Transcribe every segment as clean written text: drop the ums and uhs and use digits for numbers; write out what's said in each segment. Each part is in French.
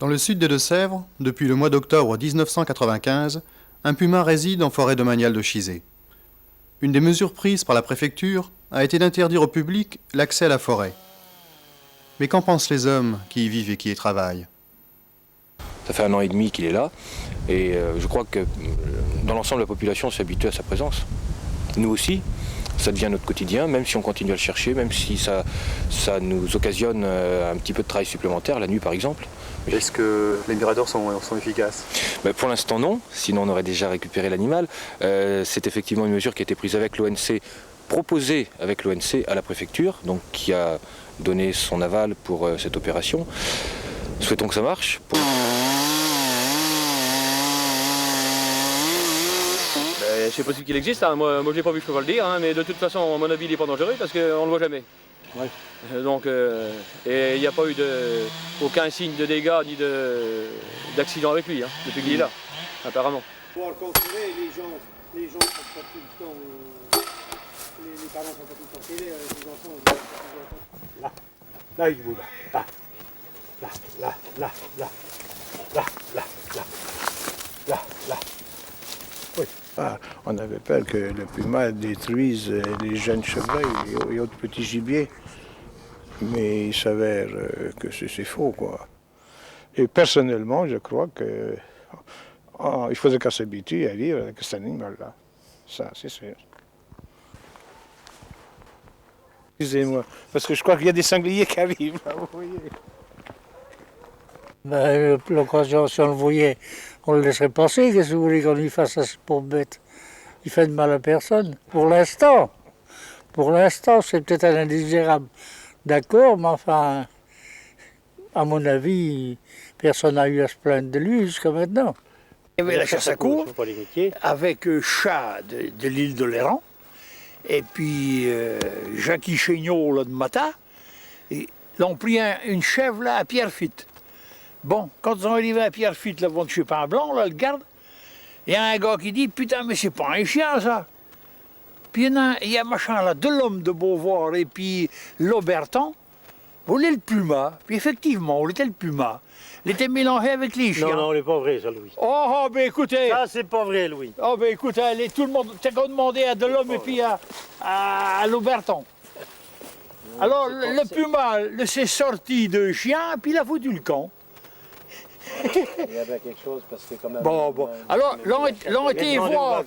Dans le sud des Deux-Sèvres, depuis le mois d'octobre 1995, un puma réside en forêt domaniale de Chizé. Une des mesures prises par la préfecture a été d'interdire au public l'accès à la forêt. Mais qu'en pensent les hommes qui y vivent et qui y travaillent ? Ça fait 1 an et demi qu'il est là, et je crois que dans l'ensemble la population s'est habituée à sa présence. Nous aussi, ça devient notre quotidien, même si on continue à le chercher, même si ça nous occasionne un petit peu de travail supplémentaire, la nuit par exemple. Est-ce que les miradors sont efficaces ? Pour l'instant non, sinon on aurait déjà récupéré l'animal. C'est effectivement une mesure qui a été prise avec l'ONC, proposée avec l'ONC à la préfecture, donc qui a donné son aval pour cette opération. Souhaitons que ça marche. C'est possible qu'il existe, hein. Moi je ne l'ai pas vu, je peux pas le dire, hein, mais de toute façon, à mon avis, il n'est pas dangereux parce qu'on ne le voit jamais. Ouais. Donc, et il n'y a pas eu aucun signe de dégâts ni d'accident avec lui, hein, depuis qu'il est là, apparemment. Pour le contrôler, les gens ne sont pas tout le temps, les parents ne sont pas tout le temps télé, les enfants, là il bouge, là. Oui. Ah, on avait peur que le puma détruise les jeunes chevreuils et autres petits gibiers. Mais il s'avère que c'est faux, quoi. Et personnellement, je crois que il faudrait qu'à s'habituer à vivre avec cet animal-là. Ça, c'est sûr. Excusez-moi, parce que je crois qu'il y a des sangliers qui arrivent, là, vous voyez. L'occasion, si on le voyait, on le laisserait passer. Qu'est-ce que vous voulez qu'on y fasse à cette pauvre bête? Il fait de mal à personne. Pour l'instant, c'est peut-être un indésirable. D'accord, mais enfin, à mon avis, personne n'a eu à se plaindre de lui jusqu'à maintenant. Il y avait la chasse à courre avec chat de l'île de Léran, et puis Jackie Chéniaud là, de Mata. Ils ont pris une chèvre là, à Pierrefitte. Bon, quand ils sont arrivés à Pierrefitte, là, devant le Chupin Blanc, là, le garde, il y a un gars qui dit « Putain, mais c'est pas un chien, ça !» Puis il y a un machin là, de l'homme de Beauvoir et puis l'Auberton, on est le puma. Puis effectivement, on était le puma. Il était mélangé avec les chiens. Non, c'est pas vrai, ça, Louis. Oh, ben écoutez. Ça, c'est pas vrai, Louis. Oh, ben écoutez, tout le monde, t'as qu'à demander à de l'homme et puis à l'Auberton. Alors, le puma s'est sorti de chien, puis il a foutu le camp. Il y avait quelque chose parce que quand même... Bon. Alors, l'ont été voir.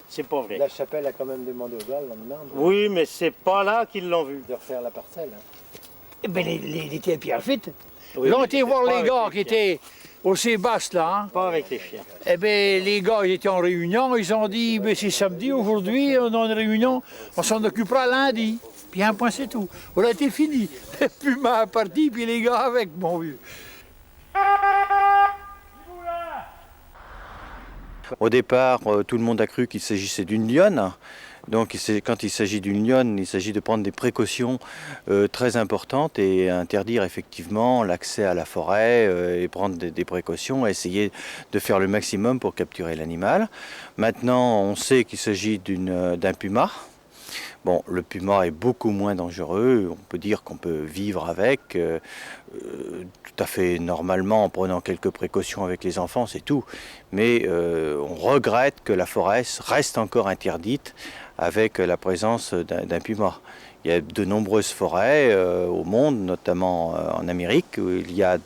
C'est pas vrai. La chapelle a quand même demandé au gars le lendemain. Oui, mais c'est pas là qu'ils l'ont vu. De refaire la parcelle. Hein. Eh ben, il était à Pierrefitte. Oui, l'ont été voir les gars qui étaient au Sébastien, là. Hein. Pas avec les chiens. Eh bien, les gars, ils étaient en réunion. Ils ont dit, ben, c'est samedi, aujourd'hui, on a une réunion. On s'en occupera lundi. Puis un point, c'est tout. On a été fini. Le puma est parti, puis les gars avec, mon vieux. Au départ, tout le monde a cru qu'il s'agissait d'une lionne. Donc quand il s'agit d'une lionne, il s'agit de prendre des précautions très importantes et interdire effectivement l'accès à la forêt et prendre des précautions, essayer de faire le maximum pour capturer l'animal. Maintenant, on sait qu'il s'agit d'un puma. Bon, le puma est beaucoup moins dangereux, on peut dire qu'on peut vivre avec tout à fait normalement en prenant quelques précautions avec les enfants, c'est tout. Mais on regrette que la forêt reste encore interdite avec la présence d'un puma. Il y a de nombreuses forêts au monde, notamment en Amérique, où il y a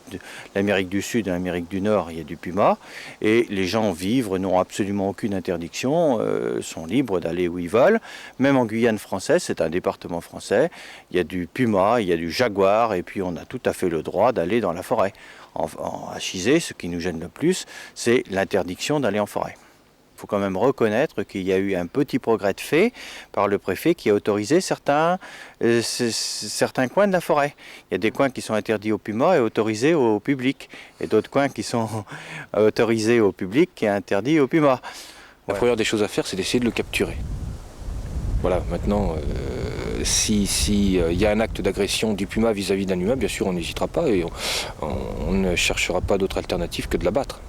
l'Amérique du Sud et l'Amérique du Nord, il y a du puma, et les gens vivent, n'ont absolument aucune interdiction, sont libres d'aller où ils veulent. Même en Guyane française, c'est un département français, il y a du puma, il y a du jaguar, et puis on a tout à fait le droit d'aller dans la forêt. À Chizé, ce qui nous gêne le plus, c'est l'interdiction d'aller en forêt. Il faut quand même reconnaître qu'il y a eu un petit progrès de fait par le préfet qui a autorisé certains coins de la forêt. Il y a des coins qui sont interdits aux pumas et autorisés au public, et d'autres coins qui sont autorisés au public et interdits aux pumas. La première des choses à faire, c'est d'essayer de le capturer. Voilà, maintenant, s'il y a un acte d'agression du puma vis-à-vis d'un humain, bien sûr, on n'hésitera pas et on ne cherchera pas d'autre alternative que de l'abattre.